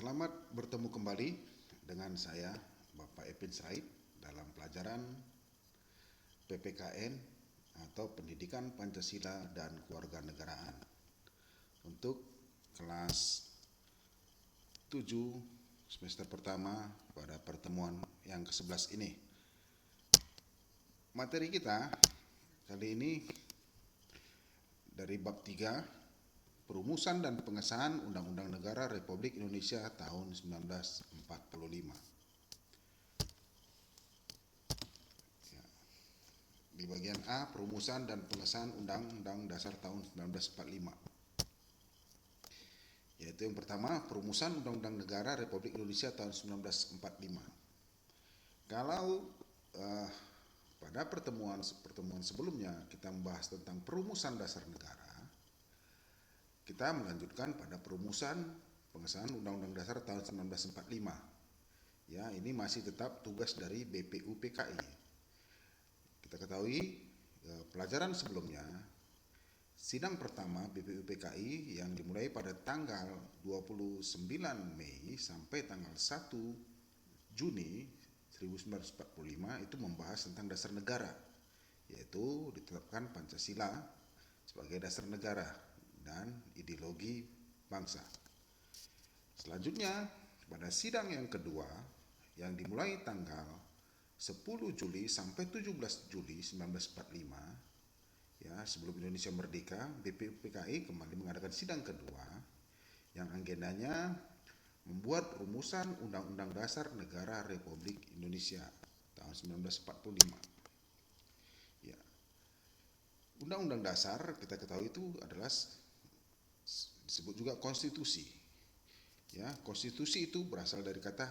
Selamat bertemu kembali dengan saya, Bapak Epin Said, dalam pelajaran PPKN atau Pendidikan Pancasila dan Kewarganegaraan untuk kelas 7 semester pertama pada pertemuan yang ke-11 ini. Materi kita kali ini dari bab 3, Perumusan dan Pengesahan Undang-Undang Negara Republik Indonesia tahun 1945. Di bagian A, Perumusan dan Pengesahan Undang-Undang Dasar tahun 1945. Yaitu yang pertama, Perumusan Undang-Undang Negara Republik Indonesia tahun 1945. Kalau pada pertemuan sebelumnya kita membahas tentang perumusan dasar negara, kita melanjutkan pada perumusan pengesahan Undang-Undang Dasar tahun 1945. Ya, ini masih tetap tugas dari BPUPKI. Kita ketahui pelajaran sebelumnya, sidang pertama BPUPKI yang dimulai pada tanggal 29 Mei sampai tanggal 1 Juni 1945 itu membahas tentang dasar negara, yaitu ditetapkan Pancasila sebagai dasar negara dan ideologi bangsa. Selanjutnya, pada sidang yang kedua yang dimulai tanggal 10 Juli sampai 17 Juli 1945, ya, sebelum Indonesia merdeka, BPUPKI kembali mengadakan sidang kedua yang agendanya membuat rumusan Undang-Undang Dasar Negara Republik Indonesia tahun 1945. Ya. Undang-Undang Dasar kita ketahui itu adalah disebut juga konstitusi. Ya, konstitusi itu berasal dari kata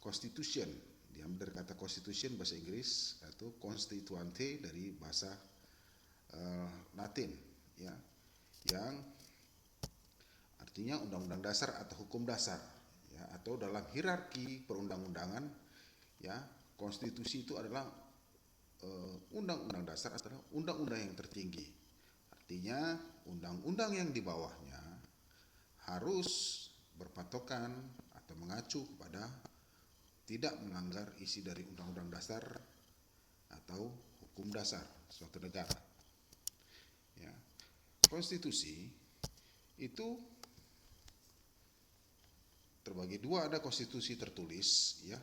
constitution, diambil dari kata constitution bahasa Inggris, atau constituante dari bahasa Latin, ya, yang artinya undang-undang dasar atau hukum dasar, ya, atau dalam hierarki perundang-undangan, ya, konstitusi itu adalah undang-undang dasar adalah undang-undang yang tertinggi. Artinya undang-undang yang di bawahnya harus berpatokan atau mengacu kepada tidak melanggar isi dari undang-undang dasar atau hukum dasar suatu negara. Ya. Konstitusi itu terbagi dua, ada konstitusi tertulis, ya,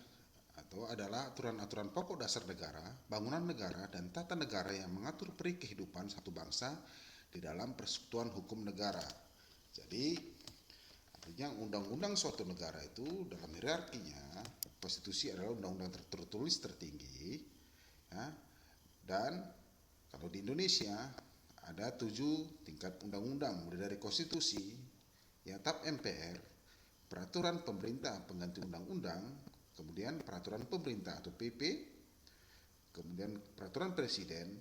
atau adalah aturan-aturan pokok dasar negara, bangunan negara, dan tata negara yang mengatur peri kehidupan satu bangsa di dalam persekutuan hukum negara. Jadi artinya undang-undang suatu negara itu dalam hierarkinya, konstitusi adalah undang-undang tertulis tertinggi, ya, dan kalau di Indonesia ada 7 tingkat undang-undang, mulai dari konstitusi, ya, TAP MPR, peraturan pemerintah pengganti undang-undang, kemudian peraturan pemerintah atau PP, kemudian peraturan presiden,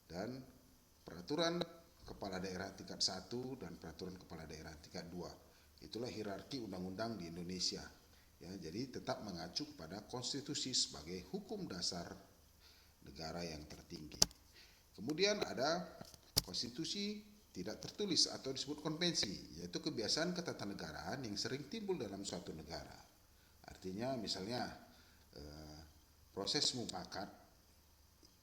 dan peraturan kepala daerah tingkat 1 dan peraturan kepala daerah tingkat 2. Itulah hierarki undang-undang di Indonesia. Ya, jadi tetap mengacu pada konstitusi sebagai hukum dasar negara yang tertinggi. Kemudian ada konstitusi tidak tertulis atau disebut konvensi, yaitu kebiasaan ketatanegaraan yang sering timbul dalam suatu negara. Artinya misalnya proses mufakat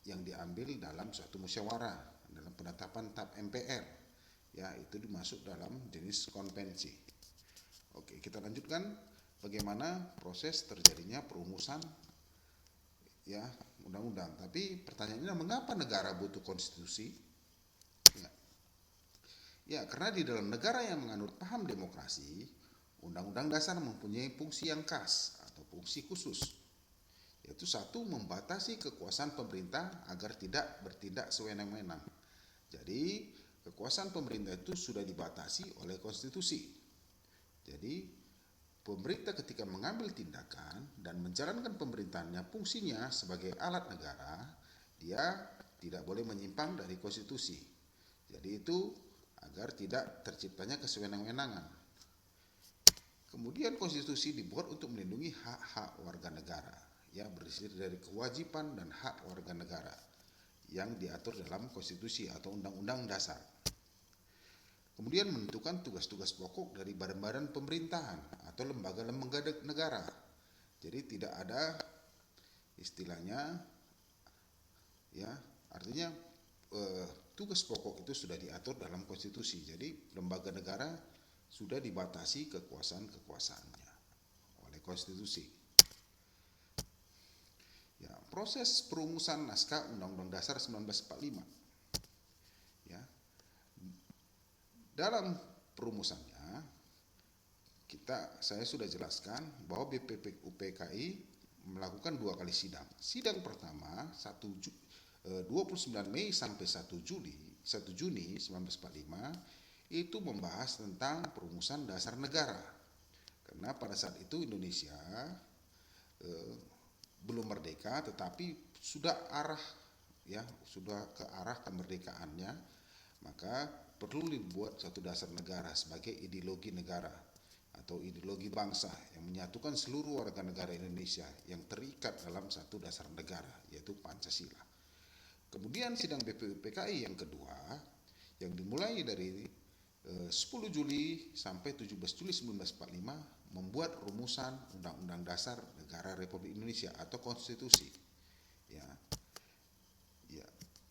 yang diambil dalam suatu musyawarah dalam penetapan TAP MPR, ya, itu dimasuk dalam jenis konvensi. Oke, kita lanjutkan bagaimana proses terjadinya perumusan, ya, undang-undang. Tapi pertanyaannya, mengapa negara butuh konstitusi? Ya, karena di dalam negara yang menganut paham demokrasi, undang-undang dasar mempunyai fungsi yang khas atau fungsi khusus, yaitu satu, membatasi kekuasaan pemerintah agar tidak bertindak sewenang-wenang. Jadi kekuasaan pemerintah itu sudah dibatasi oleh konstitusi. Jadi pemerintah ketika mengambil tindakan dan menjalankan pemerintahannya, fungsinya sebagai alat negara, dia tidak boleh menyimpang dari konstitusi. Jadi itu agar tidak terciptanya kesewenang-wenangan. Kemudian konstitusi dibuat untuk melindungi hak-hak warga negara, ya, berdasarkan dari kewajiban dan hak warga negara yang diatur dalam konstitusi atau undang-undang dasar. Kemudian menentukan tugas-tugas pokok dari badan-badan pemerintahan atau lembaga-lembaga negara. Jadi tidak ada istilahnya, ya, artinya tugas pokok itu sudah diatur dalam konstitusi. Jadi lembaga negara sudah dibatasi kekuasaan-kekuasaannya oleh konstitusi. Ya, proses perumusan naskah Undang-Undang Dasar 1945. Ya, dalam perumusannya saya sudah jelaskan bahwa BPUPKI melakukan 2 kali sidang. Sidang pertama 29 Mei sampai 1 Juni 1945 itu membahas tentang perumusan dasar negara. Karena pada saat itu Indonesia belum merdeka, tetapi sudah ke arah kemerdekaannya, maka perlu dibuat suatu dasar negara sebagai ideologi negara atau ideologi bangsa yang menyatukan seluruh warga negara Indonesia yang terikat dalam satu dasar negara, yaitu Pancasila. Kemudian sidang BPUPKI yang kedua yang dimulai dari 10 Juli sampai 17 Juli 1945 membuat rumusan Undang-Undang Dasar Negara Republik Indonesia atau konstitusi. Ya.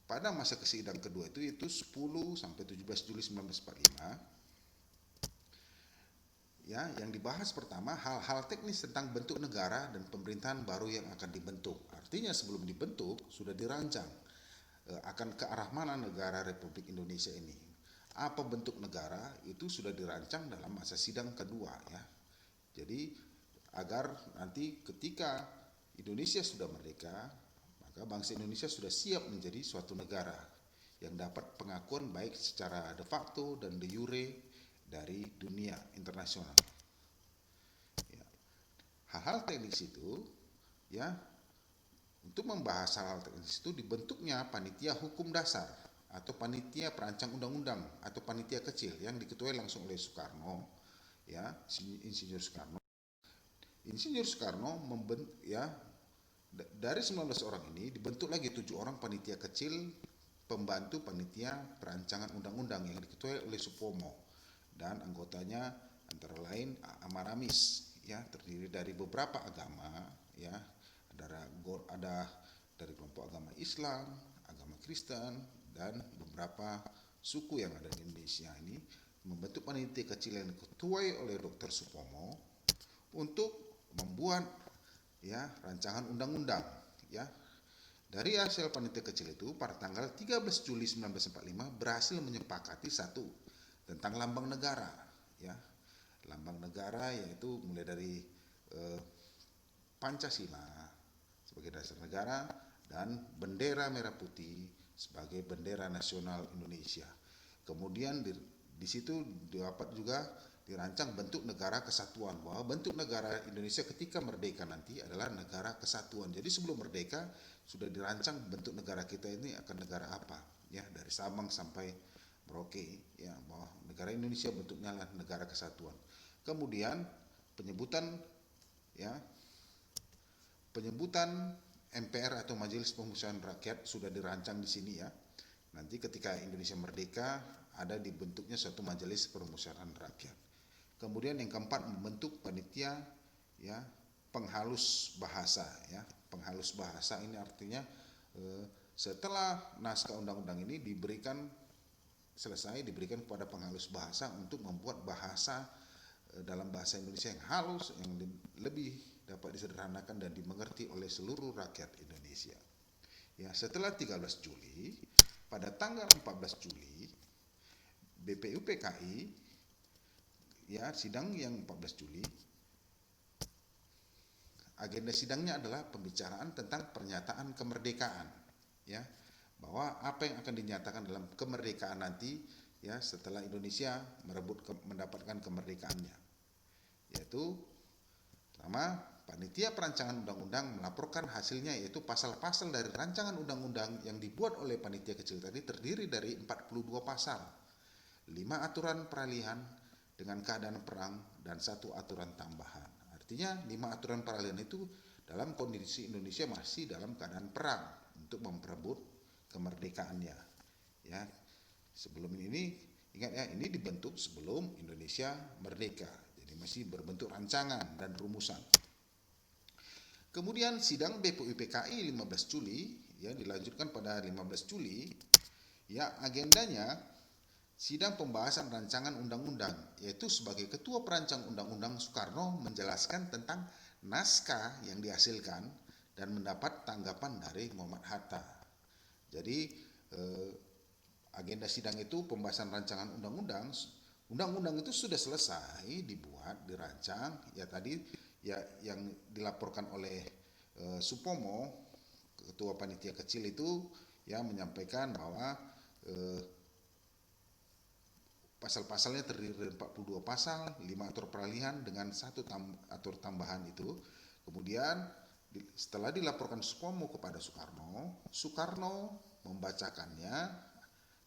Pada masa sidang kedua itu 10 sampai 17 Juli 1945, ya, yang dibahas pertama hal-hal teknis tentang bentuk negara dan pemerintahan baru yang akan dibentuk. Artinya sebelum dibentuk sudah dirancang akan ke arah mana negara Republik Indonesia ini. Apa bentuk negara itu sudah dirancang dalam masa sidang kedua, ya. Jadi agar nanti ketika Indonesia sudah merdeka, maka bangsa Indonesia sudah siap menjadi suatu negara yang dapat pengakuan baik secara de facto dan de jure dari dunia internasional. Ya. Hal-hal teknis itu, ya, untuk membahas hal-hal teknis itu dibentuknya panitia hukum dasar atau panitia perancang undang-undang atau panitia kecil yang diketuai langsung oleh Soekarno, ya, Insinyur Soekarno. Insinyur Soekarno dari 19 orang ini dibentuk lagi 7 orang panitia kecil pembantu panitia perancangan undang-undang yang diketuai oleh Supomo. Dan anggotanya antara lain Amaramis, ya, terdiri dari beberapa agama, ya, ada dari kelompok agama Islam, agama Kristen, dan beberapa suku yang ada di Indonesia ini membentuk panitia kecil yang diketuai oleh Dr. Supomo untuk membuat, ya, rancangan undang-undang, ya. Dari hasil panitia kecil itu pada tanggal 13 Juli 1945 berhasil menyepakati satu tentang lambang negara, ya. Lambang negara yaitu mulai dari Pancasila sebagai dasar negara dan bendera merah putih sebagai bendera nasional Indonesia. Kemudian di situ dapat juga dirancang bentuk negara kesatuan, bahwa bentuk negara Indonesia ketika merdeka nanti adalah negara kesatuan. Jadi sebelum merdeka sudah dirancang bentuk negara kita ini akan negara apa, ya, dari Sabang sampai Merauke, ya, bahwa negara Indonesia bentuknya adalah negara kesatuan. Kemudian penyebutan MPR atau Majelis Permusyawaratan Rakyat sudah dirancang di sini, ya. Nanti ketika Indonesia merdeka ada dibentuknya suatu Majelis Permusyawaratan Rakyat. Kemudian yang keempat membentuk panitia, ya, penghalus bahasa, ya. Penghalus bahasa ini artinya setelah naskah undang-undang ini diberikan kepada penghalus bahasa untuk membuat bahasa dalam bahasa Indonesia yang halus, yang lebih dapat disederhanakan dan dimengerti oleh seluruh rakyat Indonesia. Ya, setelah 13 Juli, pada tanggal 14 Juli, BPUPKI, ya, sidang yang 14 Juli, agenda sidangnya adalah pembicaraan tentang pernyataan kemerdekaan, ya, bahwa apa yang akan dinyatakan dalam kemerdekaan nanti, ya, setelah Indonesia mendapatkan kemerdekaannya, yaitu pertama panitia perancangan undang-undang melaporkan hasilnya, yaitu pasal-pasal dari rancangan undang-undang yang dibuat oleh panitia kecil tadi terdiri dari 42 pasal, 5 aturan peralihan dengan keadaan perang dan 1 aturan tambahan. Artinya 5 aturan peralihan itu dalam kondisi Indonesia masih dalam keadaan perang untuk memperebut kemerdekaannya, ya. Sebelum ini, ingat, ya, ini dibentuk sebelum Indonesia merdeka. Jadi masih berbentuk rancangan dan rumusan. Kemudian sidang BPUPKI 15 Juli ya dilanjutkan pada 15 Juli ya agendanya sidang pembahasan rancangan undang-undang, yaitu sebagai ketua perancang undang-undang Soekarno menjelaskan tentang naskah yang dihasilkan dan mendapat tanggapan dari Muhammad Hatta. Jadi agenda sidang itu pembahasan rancangan undang-undang. Undang-undang itu sudah selesai dibuat, dirancang. Ya tadi ya yang dilaporkan oleh Supomo, ketua panitia kecil itu ya menyampaikan bahwa pasal-pasalnya terdiri dari 42 pasal, 5 atur peralihan dengan 1 atur tambahan itu. Kemudian setelah dilaporkan Supomo kepada Soekarno membacakannya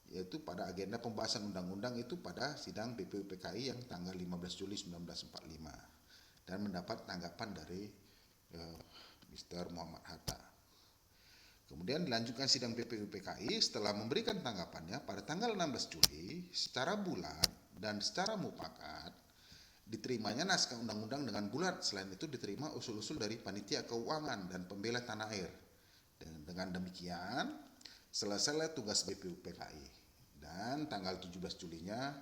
yaitu pada agenda pembahasan undang-undang itu pada sidang BPUPKI yang tanggal 15 Juli 1945 dan mendapat tanggapan dari Mr. Muhammad Hatta. Kemudian dilanjutkan sidang BPUPKI setelah memberikan tanggapannya pada tanggal 16 Juli secara bulat dan secara mufakat diterimanya naskah undang-undang dengan bulat. Selain itu diterima usul-usul dari Panitia Keuangan dan Pembela Tanah Air. Dengan demikian selesai tugas BPUPKI dan tanggal 17 Julinya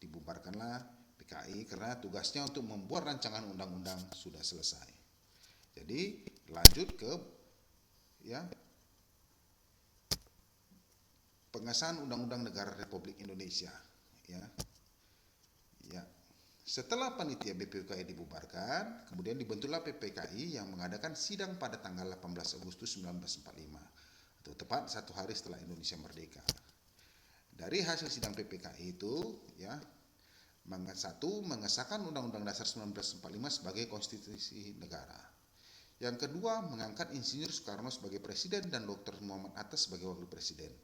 dibubarkanlah PKI karena tugasnya untuk membuat rancangan undang-undang sudah selesai. Jadi lanjut ke ya pengesahan Undang-Undang Negara Republik Indonesia ya. Setelah panitia BPUPKI dibubarkan, kemudian dibentuklah PPKI yang mengadakan sidang pada tanggal 18 Agustus 1945 atau tepat 1 hari setelah Indonesia merdeka. Dari hasil sidang PPKI itu ya mengesahkan Undang-Undang Dasar 1945 sebagai konstitusi negara. Yang kedua, mengangkat Insinyur Soekarno sebagai presiden dan Dr. Muhammad Hatta sebagai wakil presiden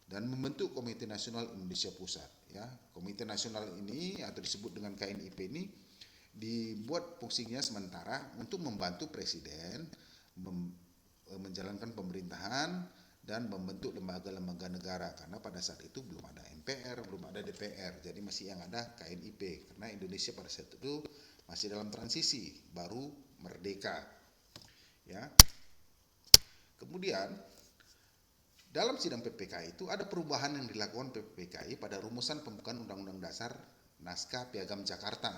dan membentuk Komite Nasional Indonesia Pusat ya. Komite Nasional ini atau disebut dengan KNIP ini dibuat fungsinya sementara untuk membantu presiden menjalankan pemerintahan dan membentuk lembaga-lembaga negara karena pada saat itu belum ada MPR, belum ada DPR. Jadi masih yang ada KNIP karena Indonesia pada saat itu masih dalam transisi baru merdeka. Ya. Kemudian dalam sidang PPKI itu ada perubahan yang dilakukan PPKI pada rumusan pembukaan Undang-Undang Dasar Naskah Piagam Jakarta,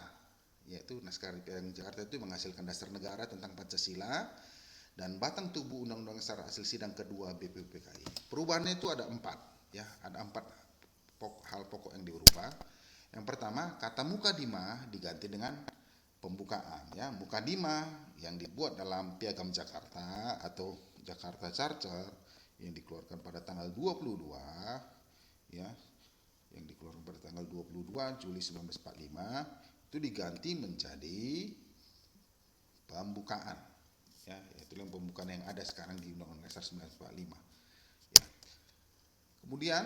yaitu Naskah Piagam Jakarta itu menghasilkan dasar negara tentang Pancasila dan batang tubuh Undang-Undang Dasar hasil sidang kedua BPUPKI. Perubahannya itu ada 4, ya, ada 4 hal pokok yang dirubah. Yang pertama, kata mukadimah diganti dengan pembukaan, ya, mukadimah yang dibuat dalam Piagam Jakarta atau Jakarta Charter yang dikeluarkan pada tanggal 22 ya, yang dikeluarkan pada tanggal 22 Juli 1945 itu diganti menjadi pembukaan ya, itu yang pembukaan yang ada sekarang di Undang-Undang Dasar 1945 ya. Kemudian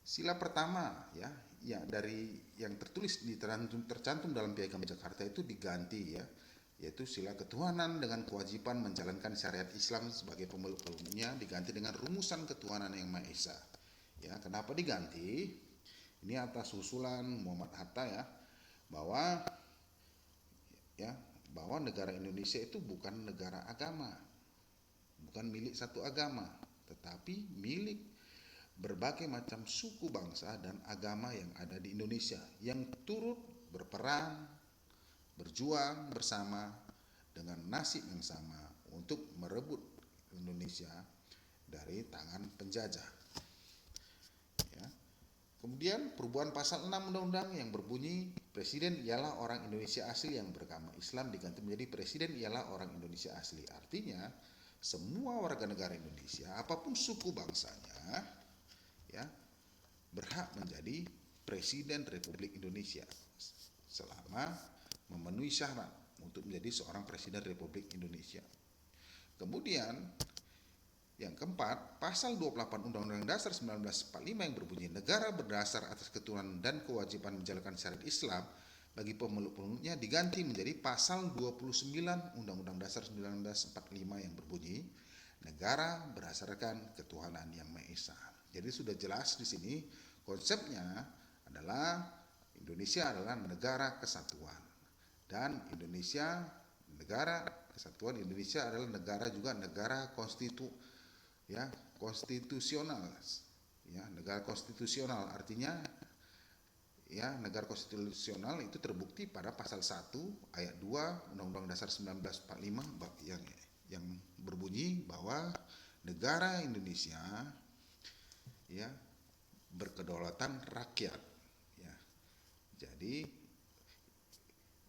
sila pertama ya dari yang tertulis tercantum dalam Piagam Jakarta itu diganti ya, yaitu sila ketuhanan dengan kewajiban menjalankan syariat Islam sebagai pemeluk umumnya diganti dengan rumusan ketuhanan yang Maha Esa. Ya, kenapa diganti? Ini atas usulan Muhammad Hatta ya, bahwa negara Indonesia itu bukan negara agama, bukan milik satu agama, tetapi milik berbagai macam suku bangsa dan agama yang ada di Indonesia yang turut berperan berjuang bersama dengan nasib yang sama untuk merebut Indonesia dari tangan penjajah. Ya. Kemudian perubahan pasal 6 Undang-Undang yang berbunyi Presiden ialah orang Indonesia asli yang beragama Islam diganti menjadi Presiden ialah orang Indonesia asli. Artinya semua warga negara Indonesia apapun suku bangsanya ya berhak menjadi Presiden Republik Indonesia selama memenuhi syarat untuk menjadi seorang Presiden Republik Indonesia. Kemudian yang keempat, pasal 28 Undang-Undang Dasar 1945 yang berbunyi negara berdasar atas ketuhanan dan kewajiban menjalankan syariat Islam bagi pemeluk-pemeluknya diganti menjadi pasal 29 Undang-Undang Dasar 1945 yang berbunyi negara berdasarkan ketuhanan yang Maha Esa. Jadi sudah jelas di sini konsepnya adalah Indonesia adalah negara kesatuan, dan Indonesia negara kesatuan. Indonesia adalah negara konstitusional, ya, negara konstitusional. Artinya, ya, negara konstitusional itu terbukti pada pasal 1 ayat 2 Undang-Undang Dasar 1945 yang berbunyi bahwa negara Indonesia, ya, berkedaulatan rakyat, ya. Jadi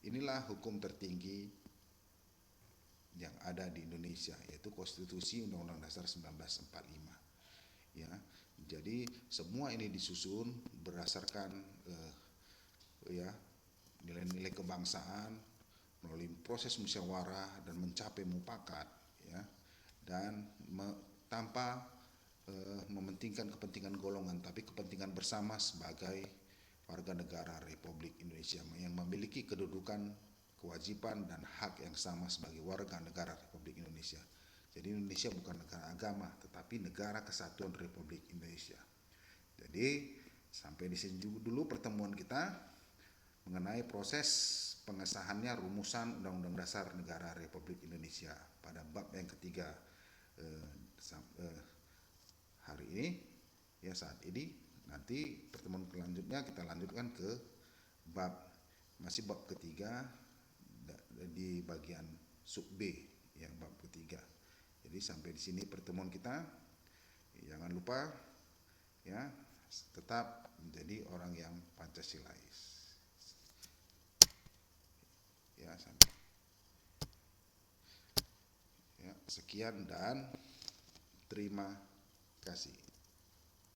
inilah hukum tertinggi yang ada di Indonesia, yaitu Konstitusi Undang-Undang Dasar 1945, ya. Jadi semua ini disusun berdasarkan ya, nilai-nilai kebangsaan melalui proses musyawarah dan mencapai mufakat, ya, dan tanpa mementingkan kepentingan golongan, tapi kepentingan bersama sebagai warga negara Republik Indonesia yang memiliki kedudukan, kewajiban, dan hak yang sama sebagai warga negara Republik Indonesia. Jadi Indonesia bukan negara agama, tetapi negara kesatuan Republik Indonesia. Jadi sampai di sini dulu pertemuan kita mengenai proses pengesahannya rumusan Undang-Undang Dasar Negara Republik Indonesia pada bab yang ketiga hari ini, ya, saat ini. Nanti pertemuan selanjutnya kita lanjutkan ke masih bab ketiga di bagian sub B, yang bab ketiga. Jadi sampai di sini pertemuan kita. Jangan lupa, ya, tetap menjadi orang yang Pancasilais. Ya, sampai. Ya, sekian dan terima kasih.